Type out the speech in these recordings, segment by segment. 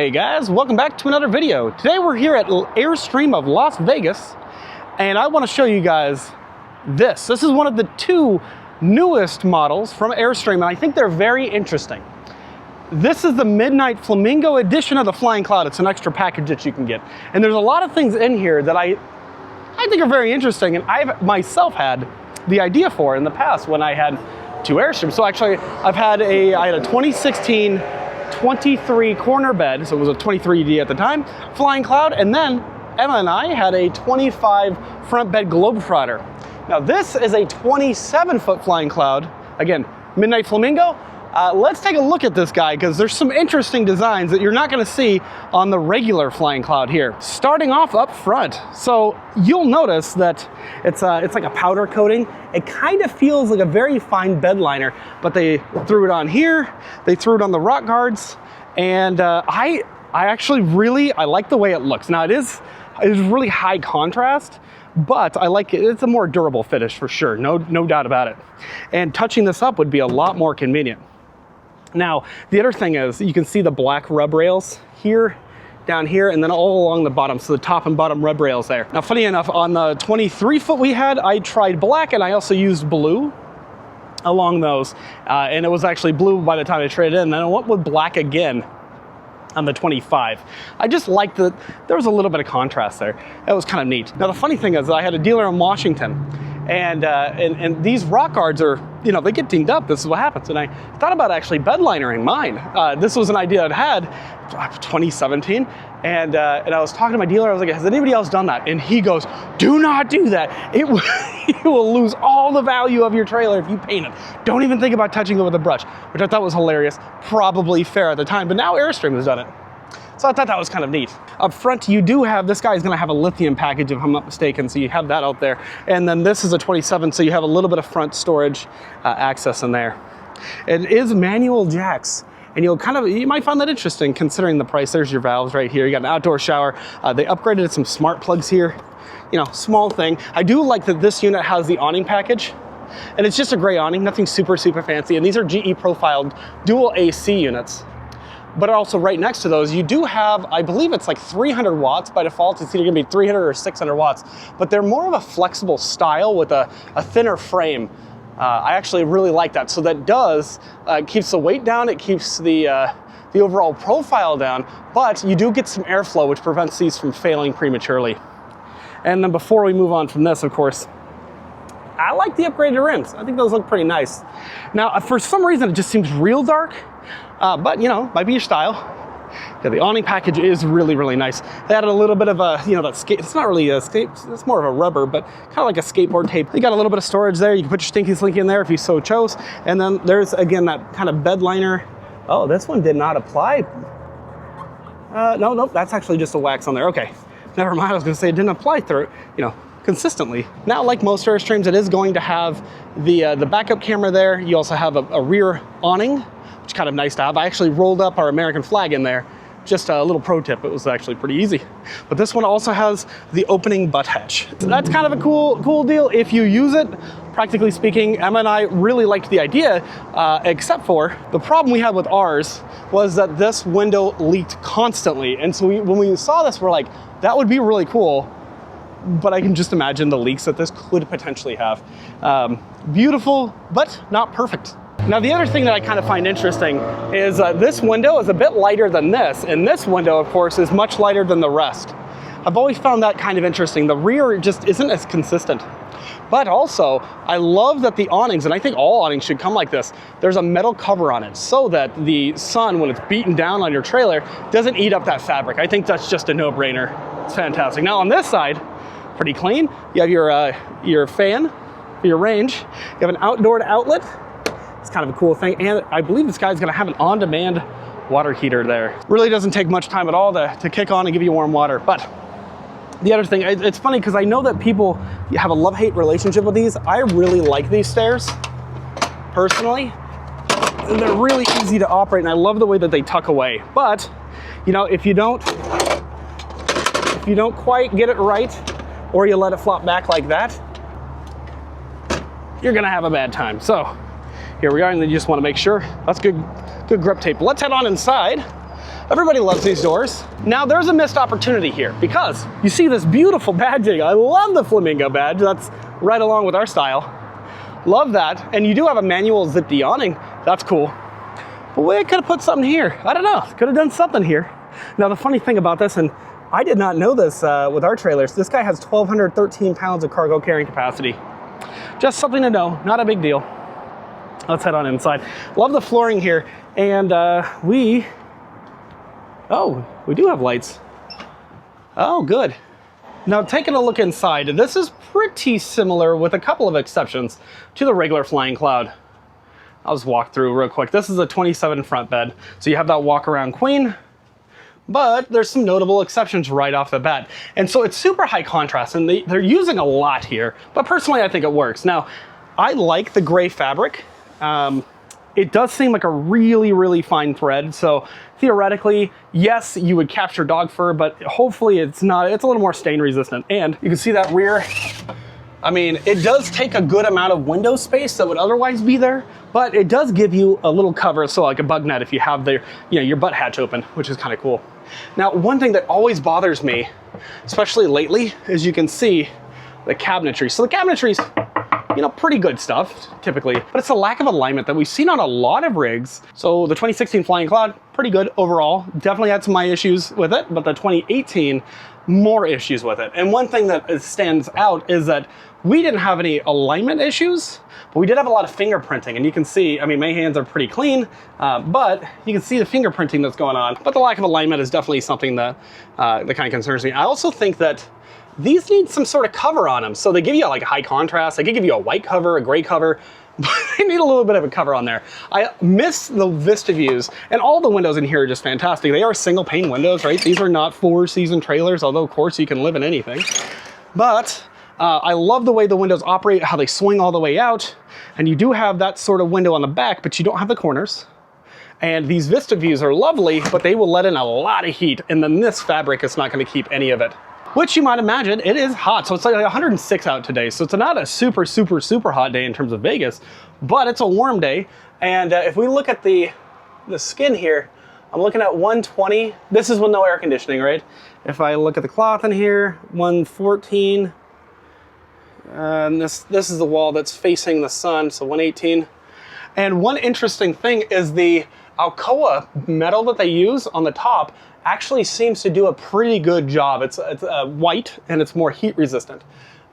Hey guys, welcome back to another video. Today we're here at Airstream of Las Vegas, and I want to show you guys this. This is one of the two newest models from Airstream, and I think they're very interesting. This is the Midnight Flamingo edition of the Flying Cloud. It's an extra package that you can get. And there's a lot of things in here that I think are very interesting, and I've myself had the idea for in the past when I had two Airstreams. So actually, I had a 2016 23 corner bed, so it was a 23D at the time, Flying Cloud, and then Emma and I had a 25 front bed Globetrotter. Now this is a 27-foot Flying Cloud, again, Midnight Flamingo. Let's take a look at this guy because there's some interesting designs that you're not going to see on the regular Flying Cloud here. Starting off up front, so you'll notice that it's like a powder coating. It kind of feels like a very fine bed liner, but they threw it on here, they threw it on the rock guards, and I actually really like the way it looks. Now it is really high contrast, but I like it. It's a more durable finish for sure, no doubt about it. And touching this up would be a lot more convenient. Now, the other thing is you can see the black rub rails here, down here, and then all along the bottom, so the top and bottom rub rails there. Now, funny enough, on the 23-foot we had, I tried black and I also used blue along those, and it was actually blue by the time I traded in, and then I went with black again on the 25. I just liked that there was a little bit of contrast there. That was kind of neat. Now, the funny thing is I had a dealer in Washington, and these rock guards are, you know, they get dinged up. This is what happens. And I thought about actually bedlinering mine. This was an idea I'd had 2017. And I was talking to my dealer. I was like, has anybody else done that? And he goes, do not do that. You will lose all the value of your trailer if you paint it. Don't even think about touching it with a brush, which I thought was hilarious. Probably fair at the time, but now Airstream has done it. So I thought that was kind of neat. Up front, you do have, this guy is gonna have a lithium package if I'm not mistaken, so you have that out there. And then this is a 27, so you have a little bit of front storage access in there. It is manual jacks, and you might find that interesting considering the price. There's your valves right here. You got an outdoor shower. They upgraded some smart plugs here. You know, small thing. I do like that this unit has the awning package, and it's just a gray awning, nothing super fancy. And these are GE profiled dual AC units. But also right next to those, you do have, I believe it's like 300 watts by default. It's either gonna be 300 or 600 watts, but they're more of a flexible style with a thinner frame. I actually really like that. So that keeps the weight down, it keeps the overall profile down, but you do get some airflow, which prevents these from failing prematurely. And then before we move on from this, of course, I like the upgraded rims. I think those look pretty nice. Now, for some reason, it just seems real dark. But you know, might be your style. Yeah, the awning package is really nice. They added a little bit of a, you know, that skate. It's not really a skate. It's more of a rubber, but kind of like a skateboard tape. You got a little bit of storage there. You can put your Stinky Slinky in there if you so chose. And then there's again that kind of bed liner. Oh, this one did not apply. Nope. That's actually just a wax on there. Okay, never mind. I was going to say it didn't apply through, you know, consistently. Now, like most Airstreams, it is going to have the backup camera there. You also have a rear awning, which is kind of nice to have. I actually rolled up our American flag in there. Just a little pro tip, it was actually pretty easy. But this one also has the opening butt hatch. So that's kind of a cool deal if you use it. Practically speaking, Emma and I really liked the idea, except for the problem we had with ours was that this window leaked constantly. And so when we saw this, we're like, that would be really cool. But I can just imagine the leaks that this could potentially have. Beautiful, but not perfect. Now, the other thing that I kind of find interesting is this window is a bit lighter than this, and this window, of course, is much lighter than the rest. I've always found that kind of interesting. The rear just isn't as consistent. But also, I love that the awnings, and I think all awnings should come like this, there's a metal cover on it so that the sun, when it's beaten down on your trailer, doesn't eat up that fabric. I think that's just a no-brainer. It's fantastic. Now, on this side, pretty clean. You have your fan for your range. You have an outdoor outlet. It's kind of a cool thing. And I believe this guy's gonna have an on-demand water heater there. Really doesn't take much time at all to kick on and give you warm water. But the other thing, it's funny because I know that people have a love-hate relationship with these. I really like these stairs, personally. They're really easy to operate, and I love the way that they tuck away. But, you know, if you don't quite get it right, or you let it flop back like that, you're gonna have a bad time. So here we are, and then you just want to make sure that's good grip tape. Let's head on inside. Everybody loves these doors. Now there's a missed opportunity here because you see this beautiful badging. I love the Flamingo badge. That's right along with our style. Love that. And you do have a manual zip de-awning. That's cool. But we could have put something here. I don't know. Could have done something here. Now the funny thing about this, and I did not know this with our trailers, this guy has 1,213 pounds of cargo carrying capacity. Just something to know, not a big deal. Let's head on inside. Love the flooring here. And we do have lights. Oh, good. Now taking a look inside, this is pretty similar with a couple of exceptions to the regular Flying Cloud. I'll just walk through real quick. This is a 27 front bed. So you have that walk around queen, but there's some notable exceptions right off the bat. And so it's super high contrast and they're using a lot here, but personally I think it works. Now, I like the gray fabric. It does seem like a really, really fine thread. So theoretically, yes, you would capture dog fur, but hopefully it's not, it's a little more stain resistant. And you can see that rear, I mean, it does take a good amount of window space that would otherwise be there, but it does give you a little cover, so like a bug net if you have the, your butt hatch open, which is kind of cool. Now, one thing that always bothers me, especially lately, is you can see the cabinetry. So the cabinetry's, pretty good stuff typically, but it's a lack of alignment that we've seen on a lot of rigs. So the 2016 Flying Cloud, pretty good overall. Definitely had some of my issues with it, but the 2018, more issues with it. And one thing that stands out is that we didn't have any alignment issues, but we did have a lot of fingerprinting. And you can see, I mean, my hands are pretty clean, but you can see the fingerprinting that's going on. But the lack of alignment is definitely something that, that kind of concerns me. I also think that these need some sort of cover on them. So they give you like a high contrast. They could give you a white cover, a gray cover, but they need a little bit of a cover on there. I miss the Vista views, and all the windows in here are just fantastic. They are single pane windows, right? These are not 4-season trailers, although of course you can live in anything. But I love the way the windows operate, how they swing all the way out. And you do have that sort of window on the back, but you don't have the corners. And these Vista views are lovely, but they will let in a lot of heat. And then this fabric is not going to keep any of it. Which you might imagine, it is hot. So it's like 106 out today. So it's not a super, super, super hot day in terms of Vegas, but it's a warm day. And if we look at the skin here, I'm looking at 120. This is with no air conditioning, right? If I look at the cloth in here, 114. And this is the wall that's facing the sun, so 118. And one interesting thing is the Alcoa metal that they use on the top actually seems to do a pretty good job. It's white and it's more heat resistant.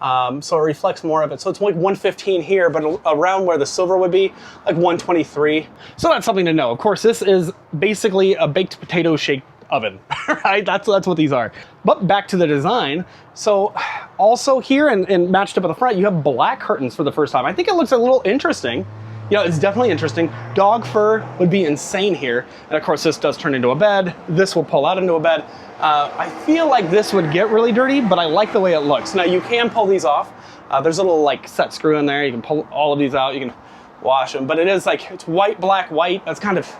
So it reflects more of it. So it's like 115 here, but around where the silver would be, like 123. So that's something to know. Of course, this is basically a baked potato shaped oven, right? That's what these are. But back to the design. So also here and matched up at the front, you have black curtains for the first time. I think it looks a little interesting. It's definitely interesting. Dog fur would be insane here. And of course, this does turn into a bed. This will pull out into a bed. I feel like this would get really dirty, but I like the way it looks. Now you can pull these off. There's a little like set screw in there. You can pull all of these out. You can wash them, but it is like, it's white, black, white. That's kind of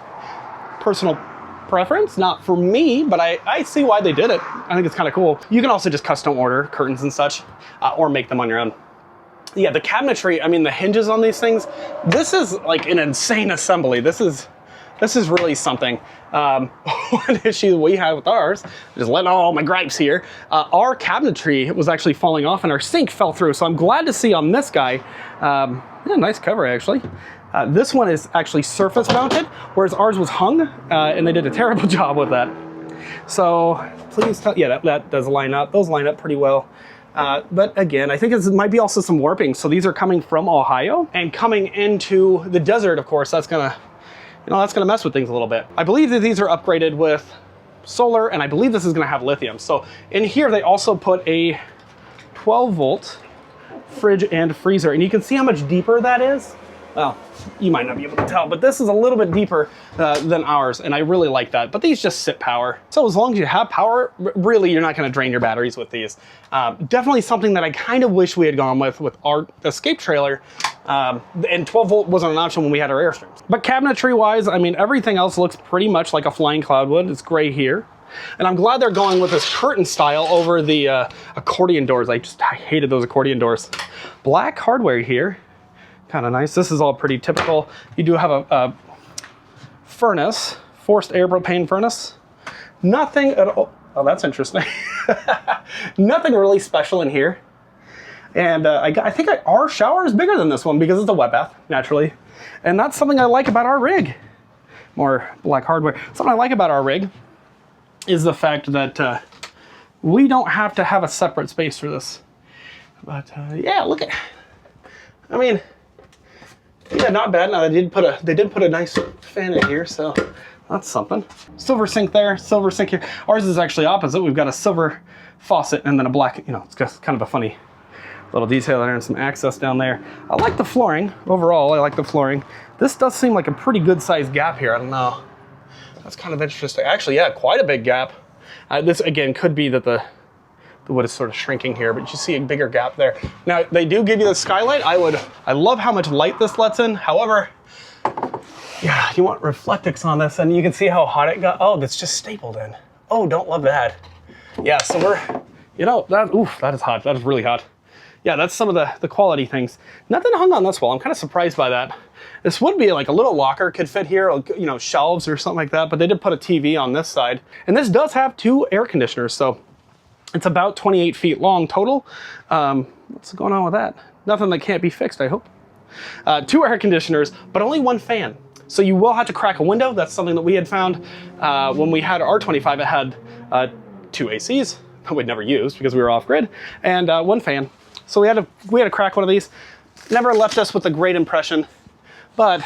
personal preference, not for me, but I see why they did it. I think it's kind of cool. You can also just custom order curtains and such, or make them on your own. Yeah, the cabinetry, I mean, the hinges on these things, this is like an insane assembly. This is really something. One issue we had with ours, just letting all my gripes here, our cabinetry was actually falling off and our sink fell through. So I'm glad to see on this guy, yeah, nice cover actually. This one is actually surface mounted, whereas ours was hung, and they did a terrible job with that. So please tell, yeah, that does line up. Those line up pretty well. But again, I think it might be also some warping. So these are coming from Ohio and coming into the desert, of course, that's gonna, that's gonna mess with things a little bit. I believe that these are upgraded with solar, and I believe this is gonna have lithium. So in here, they also put a 12-volt fridge and freezer, and you can see how much deeper that is. Well, you might not be able to tell, but this is a little bit deeper than ours, and I really like that. But these just sit power. So as long as you have power, really, you're not gonna drain your batteries with these. Definitely something that I kind of wish we had gone with our Escape trailer, and 12 volt wasn't an option when we had our Airstreams. But cabinetry-wise, I mean, everything else looks pretty much like a Flying Cloud would. It's gray here. And I'm glad they're going with this curtain style over the accordion doors. I hated those accordion doors. Black hardware here. Kind of nice. This is all pretty typical. You do have a furnace, forced air propane furnace. Nothing at all. Oh, that's interesting. Nothing really special in here. And I think our shower is bigger than this one because it's a wet bath, naturally. And that's something I like about our rig. More black hardware. Something I like about our rig is the fact that we don't have to have a separate space for this. But yeah, look at, I mean, yeah, not bad. Now they did put a nice fan in here, so that's something. Silver sink there, silver sink here. Ours is actually opposite. We've got a silver faucet and then a black, you know, it's just kind of a funny little detail there and some access down there. I like the flooring. Overall, I like the flooring. This does seem like a pretty good sized gap here. I don't know. That's kind of interesting. Actually, yeah, quite a big gap. This, again, could be that the wood is sort of shrinking here, but you see a bigger gap there. Now, they do give you the skylight. I love how much light this lets in. However, yeah, you want reflectix on this, and you can see how hot it got. Oh, that's just stapled in. Oh, don't love that. Yeah, so we're, you know, that is hot. That is really hot. Yeah, that's some of the quality things. Nothing hung on this wall. I'm kind of surprised by that. This would be like a little locker could fit here, you know, shelves or something like that, but they did put a TV on this side. And this does have 2 air conditioners, so it's about 28 feet long total. What's going on with that? Nothing that can't be fixed, I hope. 2 air conditioners, but only 1 fan. So you will have to crack a window. That's something that we had found when we had our 25. It had 2 ACs that we'd never used because we were off grid, and 1 fan. So we had to crack one of these. Never left us with a great impression, but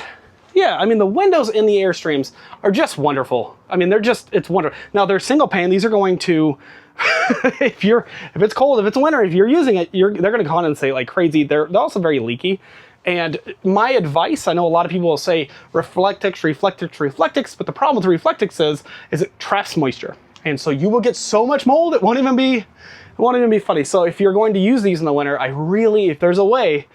yeah, I mean the windows in the Airstreams are just wonderful. I mean it's wonderful. Now they're single pane. These are going to if it's cold, if it's winter, if you're using it, they're going to condensate like crazy. They're also very leaky. And my advice, I know a lot of people will say reflectix, but the problem with reflectix is it traps moisture. And so you will get so much mold, it won't even be funny. So if you're going to use these in the winter, if there's a way,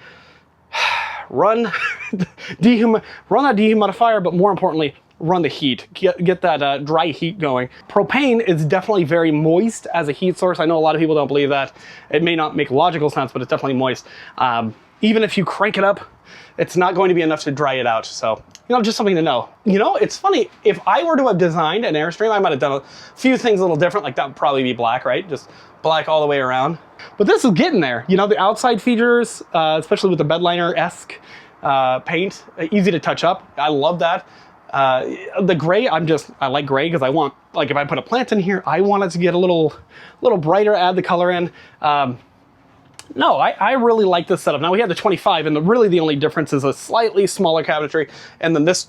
run that dehumidifier, but more importantly, run the heat. Get that dry heat going. Propane is definitely very moist as a heat source. I know a lot of people don't believe that. It may not make logical sense, but it's definitely moist. Even if you crank it up, it's not going to be enough to dry it out. So, you know, just something to know. You know, it's funny, if I were to have designed an Airstream, I might have done a few things a little different, like that would probably be black, right? Just black all the way around. But this is getting there. You know, the outside features, especially with the bedliner-esque paint, easy to touch up. I love that. The gray, I like gray because I want, like if I put a plant in here, I want it to get a little brighter, add the color in. No, I really like this setup. Now we have the 25, and really the only difference is a slightly smaller cabinetry, and then this,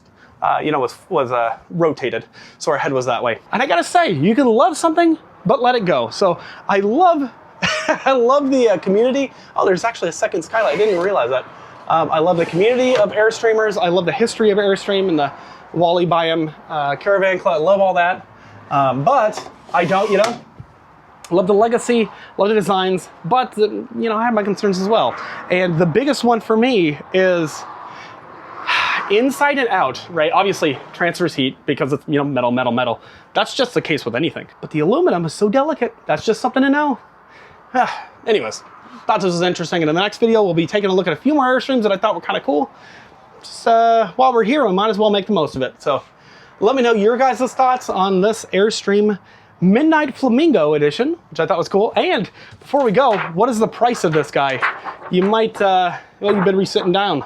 you know, was rotated, so our head was that way. And I gotta say, you can love something, but let it go. So I love, I love the community. Oh, there's actually a second skylight. I didn't even realize that. I love the community of Airstreamers. I love the history of Airstream and the Wally Byam Caravan Club. I love all that, but I don't, you know. Love the legacy, love the designs, but you know, I have my concerns as well. And the biggest one for me is inside and out, right? Obviously transfers heat because it's, you know, metal. That's just the case with anything. But the aluminum is so delicate. That's just something to know. Anyways, thought this was interesting. And in the next video, we'll be taking a look at a few more Airstreams that I thought were kind of cool. Just while we're here, we might as well make the most of it. So let me know your guys' thoughts on this Airstream Midnight Flamingo edition, which I thought was cool. And before we go, what is the price of this guy? You might, well, you better be sitting down.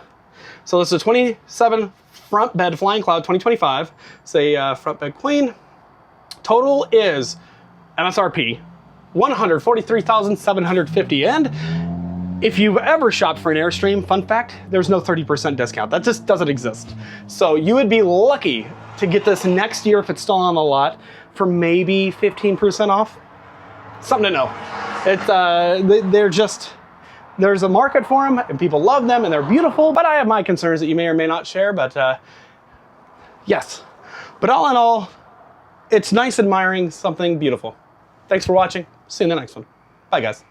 So this is a 27 front bed Flying Cloud 2025. It's a front bed queen. Total is MSRP $143,750. And if you've ever shopped for an Airstream, fun fact, there's no 30% discount. That just doesn't exist. So you would be lucky to get this next year if it's still on the lot for maybe 15% off. Something to know. It's they're just, there's a market for them and people love them and they're beautiful, but I have my concerns that you may or may not share, but yes. But all in all, it's nice admiring something beautiful. Thanks for watching. See you in the next one. Bye guys.